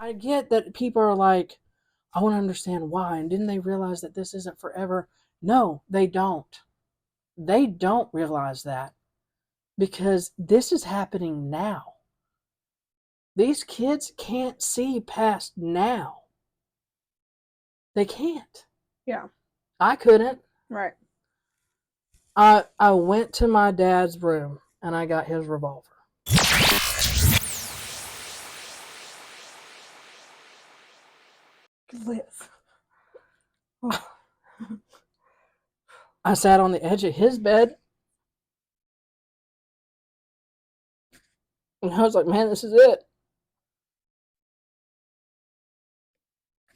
I get that people are like, I want to understand why. And didn't they realize that this isn't forever? No, they don't. They don't realize that because this is happening now. These kids can't see past now. They can't. Yeah. I couldn't. Right. I went to my dad's room and I got his revolver. Liz. Oh. I sat on the edge of his bed. And I was like, man, this is it.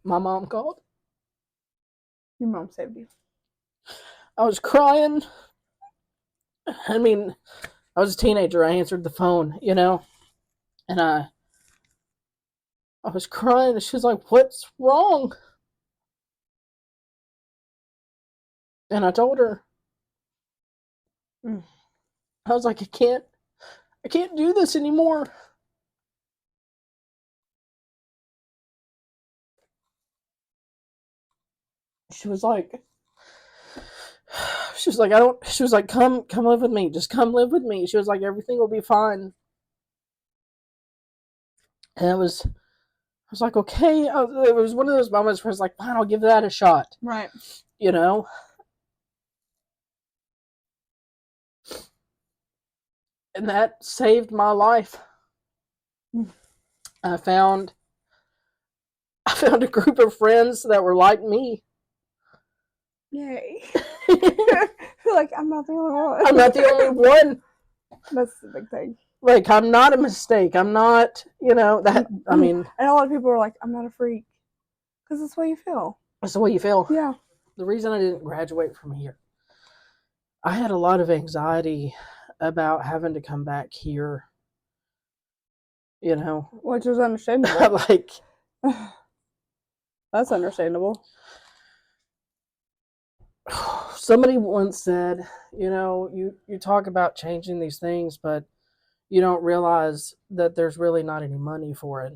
My mom called. Your mom saved you. I was crying. I mean, I was a teenager. I answered the phone, you know. And I was crying. And she was like, what's wrong? And I told her. I was like, I can't do this anymore. She was like, come live with me. Just come live with me. She was like, everything will be fine. And I was like, okay. It was one of those moments where I was like, fine, I'll give that a shot. Right. You know? And that saved my life. I found a group of friends that were like me. Yay. Like, I'm not the only one. I'm not the only one. That's the big thing. Like, I'm not a mistake. I'm not, that, I mean. And a lot of people are like, I'm not a freak. Because that's the way you feel. That's the way you feel. Yeah. The reason I didn't graduate from here, I had a lot of anxiety about having to come back here, Which is understandable. Like. That's understandable. Somebody once said, you talk about changing these things, but you don't realize that there's really not any money for it.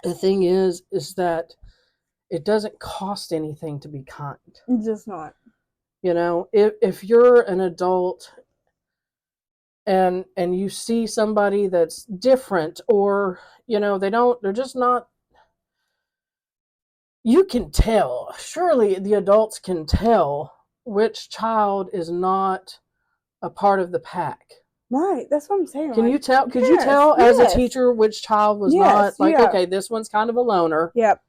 The thing is that it doesn't cost anything to be kind. It's just not. If you're an adult and you see somebody that's different, or, they're just not, you can tell, surely the adults can tell which child is not a part of the pack. Right, that's what I'm saying. Can you tell? Could you tell as a teacher which child was not like, okay, this one's kind of a loner? Yep.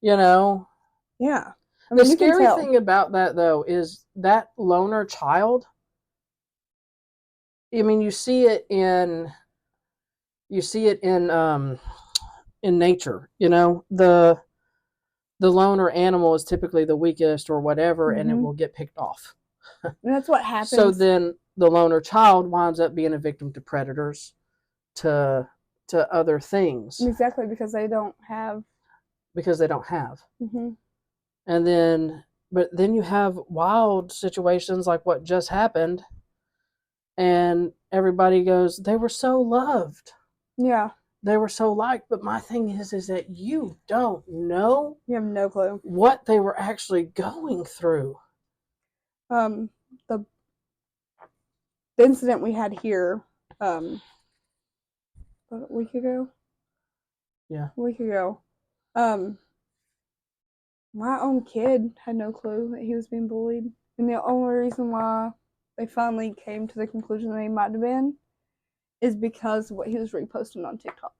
Yeah. I mean, the scary thing about that, though, is that loner child. I mean, you see it in nature. The loner animal is typically the weakest or whatever, and it will get picked off. And that's what happens. So then the loner child winds up being a victim to predators, to other things. Exactly, because they don't have. Mm-hmm. And then you have wild situations like what just happened, and everybody goes, they were so loved. Yeah. They were so liked, but my thing is that you don't know. You have no clue what they were actually going through. The incident we had here, a week ago. Yeah. A week ago. My own kid had no clue that he was being bullied, and the only reason why they finally came to the conclusion that he might have been is because of what he was reposting on TikTok.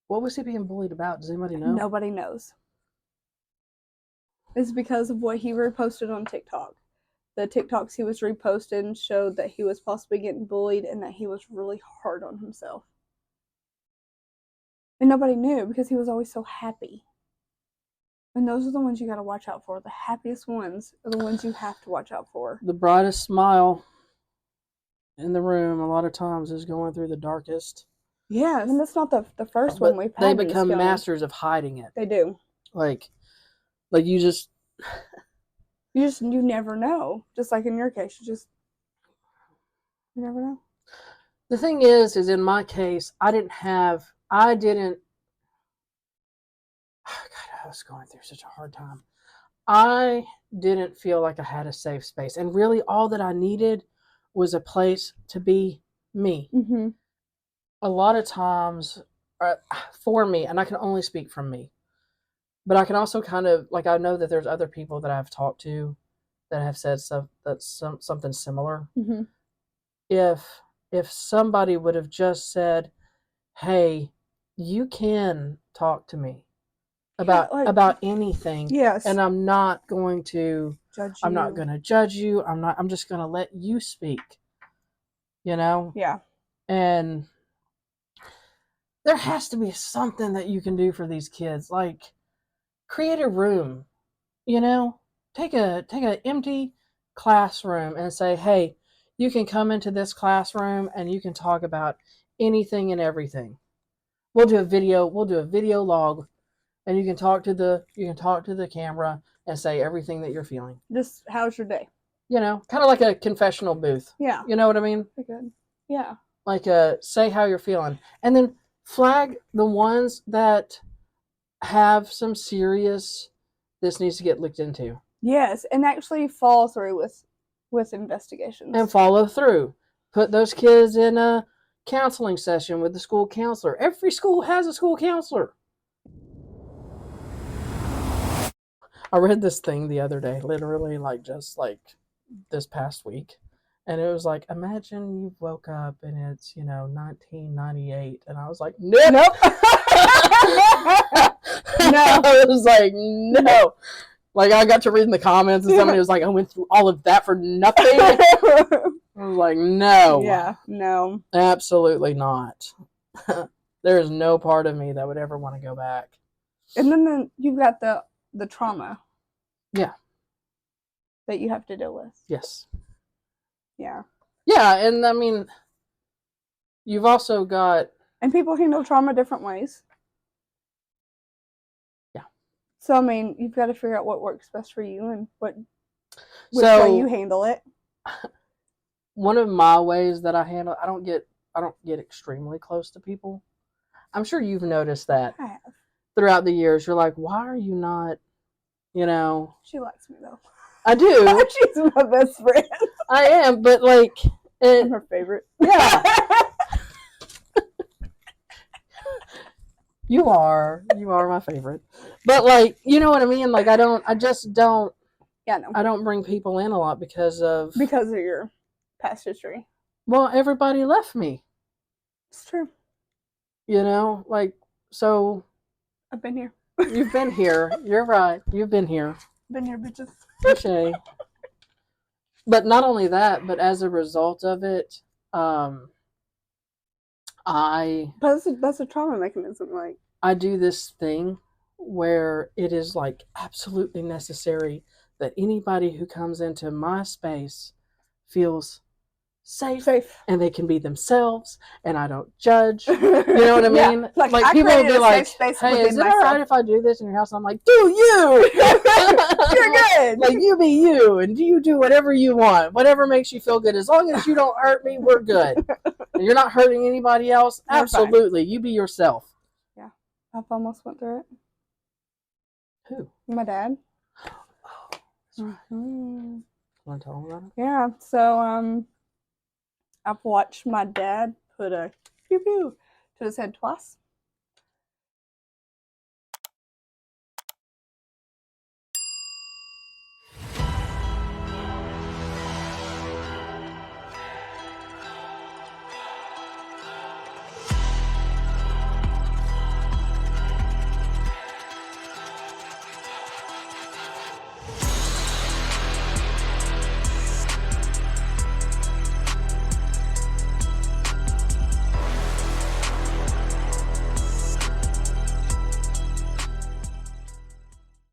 What was he being bullied about? Does anybody know? Nobody knows. It's because of what he reposted on TikTok. The TikToks he was reposting showed that he was possibly getting bullied and that he was really hard on himself. And nobody knew because he was always so happy. And those are the ones you gotta watch out for. The happiest ones are the ones you have to watch out for. The brightest smile in the room a lot of times is going through the darkest. Yeah, and that's not the first one we've had. They become masters of hiding it. They do. Like you just you never know. Just like in your case, you never know. The thing is in my case, I didn't was going through such a hard time. I didn't feel like I had a safe space. And really, all that I needed was a place to be me. Mm-hmm. A lot of times, for me, and I can only speak from me, but I can also kind of, like, I know that there's other people that I've talked to that have said something similar. Mm-hmm. If somebody would have just said, hey, you can talk to me about anything, yes, and I'm not going to judge I'm not you. going to judge you. I'm just going to let you speak, you know? Yeah. And there has to be something that you can do for these kids, like create a room, you know? Take an empty classroom and say, "Hey, you can come into this classroom and you can talk about anything and everything. We'll do a video log, and you can talk to the camera and say everything that you're feeling. Just how's your day? You know, kind of like a confessional booth. Yeah. You know what I mean? Good. Yeah. Like say how you're feeling, and then flag the ones that have some serious. This needs to get looked into. Yes, and actually follow through with investigations. And follow through. Put those kids in a counseling session with the school counselor. Every school has a school counselor. I read this thing the other day, literally, like, just like this past week. And it was like, imagine you woke up and it's, 1998. And I was like, nope. Nope. No. I was like, no. Like, I got to reading the comments and somebody was like, I went through all of that for nothing. I was like, no. Yeah, no. Absolutely not. There is no part of me that would ever want to go back. And then you've got the trauma. Yeah. That you have to deal with. Yes. Yeah. Yeah, and I mean, you've also got... And people handle trauma different ways. Yeah. So, I mean, you've got to figure out what works best for you and which way you handle it. One of my ways that I handle, I don't get extremely close to people. I'm sure you've noticed that. I have. Throughout the years, you're like, why are you not, She likes me, though. I do. She's my best friend. I am, but like... I'm her favorite. Yeah. You are my favorite. But like, you know what I mean? Like, I just don't... Yeah, no. I don't bring people in a lot because of your past history. Well, everybody left me. It's true. Like, so... I've been here. You've been here. You're right. You've been here. Been here, bitches. Okay. But not only that, but as a result of it, But that's a trauma mechanism, like. I do this thing where it is like absolutely necessary that anybody who comes into my space feels safe. And they can be themselves, and I don't judge. You know what I mean? Yeah. Like people will be like, "Hey, is it all right if I do this in your house?" I'm like, "Do you? You're good. Like, you be you, and you do whatever you want, whatever makes you feel good. As long as you don't hurt me, we're good. And you're not hurting anybody else. You're absolutely, fine. You be yourself." Yeah, I've almost went through it. Who? My dad. Oh, that's right. Want to tell him about it? Yeah. So I've watched my dad put a pew pew to his head twice.